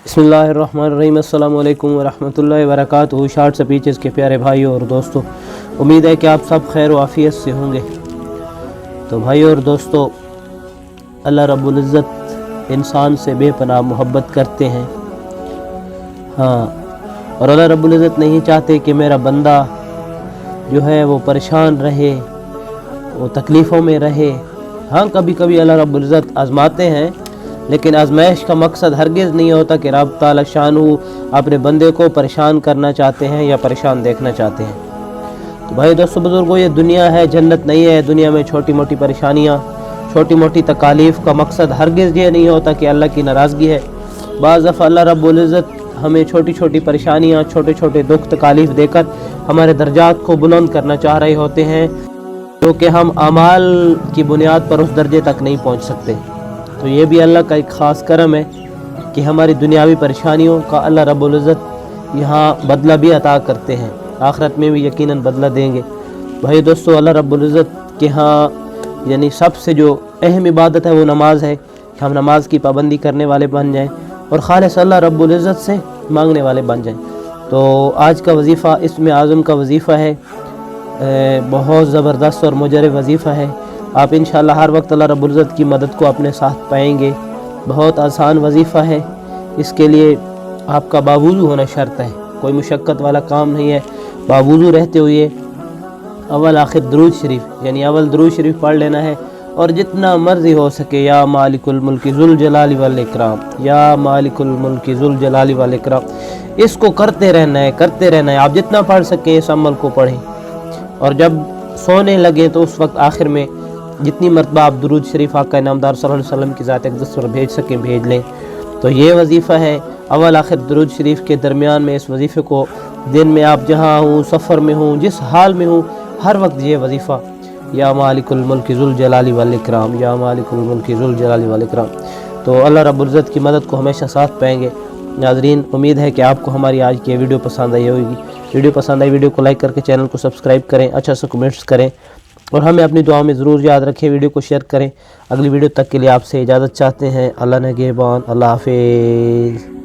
बिस्मिल्लाहिर्रहमानिर्रहीम। अस्सलामु अलैकुम वरहमतुल्लाहि वबरकातुहू। शॉर्ट्स स्पीचेस के प्यारे भाइयों और दोस्तों, उम्मीद है कि आप सब खैर व आफियत से होंगे। तो भाइयों और दोस्तों, अल्लाह रब्बुल इज़्ज़त इंसान से बेपनाह मोहब्बत करते हैं। हाँ, और अल्लाह रब्बुल इज़्ज़त नहीं चाहते कि मेरा बंदा जो है वो परेशान रहे, वो तकलीफ़ों में रहे। हाँ, कभी कभी अल्लाह रब्बुल इज़्ज़त आज़माते हैं, लेकिन आज़माइश का मकसद हरगिज़ नहीं होता कि रब ताला शानहू अपने बंदे को परेशान करना चाहते हैं या परेशान देखना चाहते हैं। तो भाई दोस्तों बुज़ुर्गों, ये दुनिया है, जन्नत नहीं है। दुनिया में छोटी मोटी परेशानियाँ, छोटी मोटी तकालीफ़ का मकसद हरगिज़ ये नहीं होता कि अल्लाह की नाराज़गी है। बाज़ दफ़ा अल्लाह रब्बुल इज़्ज़त हमें छोटी छोटी परेशानियाँ, छोटे छोटे दुख तकालीफ़ देकर हमारे दर्जात को बुलंद करना चाह रहे होते हैं, जो कि हम अमाल की बुनियाद पर उस दर्जे तक नहीं पहुँच सकते। तो ये भी अल्लाह का एक ख़ास करम है कि हमारी दुनियावी परेशानियों का अल्लाह रब्बुल इज़्ज़त यहाँ बदला भी अता करते हैं, आखिरत में भी यकीनन बदला देंगे। भाई दोस्तों, अल्लाह रब्बुल इज़्ज़त के यहाँ यानी सबसे जो अहम इबादत है वो नमाज है कि हम नमाज की पाबंदी करने वाले बन जाएं और खालिस अल्लाह रब्बुल इज़्ज़त से मांगने वाले बन जाएं। तो आज का वजीफ़ा, इसमें आज़म का वजीफ़ा है, बहुत ज़बरदस्त और मुजरब वजीफ़ा है। आप इंशाअल्लाह हर वक्त अल्लाह रब्बुल इज़्ज़त की मदद को अपने साथ पाएंगे। बहुत आसान वजीफ़ा है, इसके लिए आपका बावुज़ू होना शर्त है, कोई मुशक्क़त वाला काम नहीं है। बावुज़ू रहते हुए अव्वल आखिर दुरूद शरीफ यानी अव्वल दुरूद शरीफ पढ़ लेना है और जितना मर्ज़ी हो सके या मालिकुल मुल्की ज़ुल जलाली वल इकराम, या मालिकुल मुल्की ज़ुल जलाली वल इकराम, इसको करते रहना है, करते रहना है। आप जितना पढ़ सकें इस अमल को पढ़ें, और जब सोने लगे तो उस वक्त आखिर में जितनी मरतबा आप दुरूद शरीफ आका इनामदार सल्लल्लाहु अलैहि वसल्लम की ज़ात अक़दस पर भेज सकें भेज लें। तो ये वजीफ़ा है। अव्वल आखिर दुरूद शरीफ के दरमियान में इस वजीफ़े को दिन में आप जहाँ हूँ, सफ़र में हूँ, जिस हाल में हूँ, हर वक्त ये वजीफ़ा या मालिकुल मुल्की ज़ुल जलाली वल इकराम, या मालिकुल मुल्की ज़ुल जलाली वल इकराम। तो अल्लाह रब्बुल इज़्ज़त की मदद को हमेशा साथ पाएंगे। नाज़रीन, उम्मीद है कि आपको हमारी आज की वीडियो पसंद आई होगी। वीडियो पसंद आई, वीडियो को लाइक करके चैनल को सब्सक्राइब करें, अच्छा सा कमेंट्स करें और हमें अपनी दुआ में ज़रूर याद रखें। वीडियो को शेयर करें। अगली वीडियो तक के लिए आपसे इजाज़त चाहते हैं। अल्लाह निगहबान, अल्लाह हाफ़िज़।